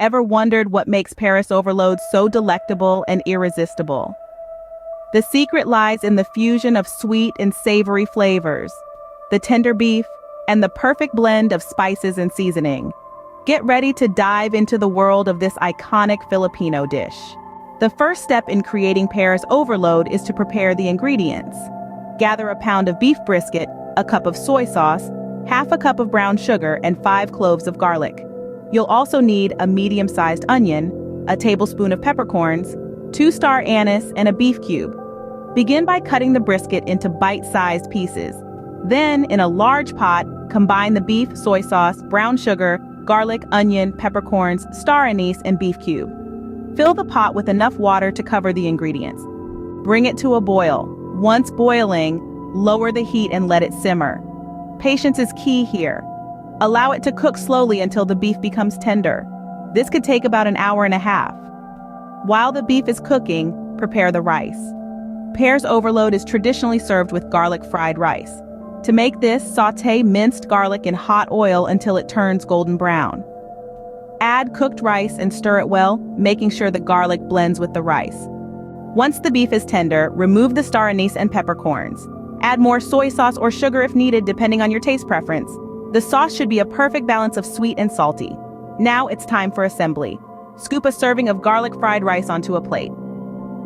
Ever wondered what makes Paris overload so delectable and irresistible? The secret lies in the fusion of sweet and savory flavors, the tender beef, and the perfect blend of spices and seasoning. Get ready to dive into the world of this iconic Filipino dish. The first step in creating Paris overload is to prepare the ingredients. Gather a pound of beef brisket, a cup of soy sauce, half a cup of brown sugar, and 5 cloves of garlic. You'll also need a medium-sized onion, a tablespoon of peppercorns, 2 star anise, and a beef cube. Begin by cutting the brisket into bite-sized pieces. Then, in a large pot, combine the beef, soy sauce, brown sugar, garlic, onion, peppercorns, star anise, and beef cube. Fill the pot with enough water to cover the ingredients. Bring it to a boil. Once boiling, lower the heat and let it simmer. Patience is key here. Allow it to cook slowly until the beef becomes tender. This could take about an hour and a half. While the beef is cooking, prepare the rice. Paris overload is traditionally served with garlic fried rice. To make this, sauté minced garlic in hot oil until it turns golden brown. Add cooked rice and stir it well, making sure the garlic blends with the rice. Once the beef is tender, remove the star anise and peppercorns. Add more soy sauce or sugar if needed, depending on your taste preference. The sauce should be a perfect balance of sweet and salty. Now it's time for assembly. Scoop a serving of garlic fried rice onto a plate.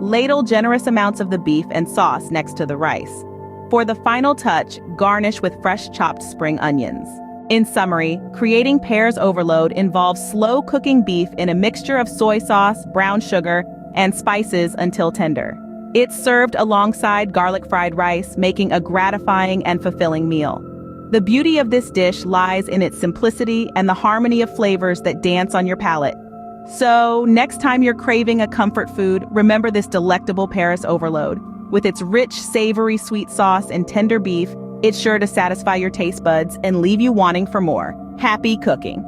Ladle generous amounts of the beef and sauce next to the rice. For the final touch, garnish with fresh chopped spring onions. In summary, creating Paris overload involves slow cooking beef in a mixture of soy sauce, brown sugar, and spices until tender. It's served alongside garlic fried rice, making a gratifying and fulfilling meal. The beauty of this dish lies in its simplicity and the harmony of flavors that dance on your palate. So, next time you're craving a comfort food, remember this delectable Paris overload. With its rich, savory sweet sauce and tender beef, it's sure to satisfy your taste buds and leave you wanting for more. Happy cooking.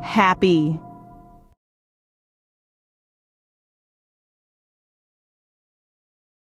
Happy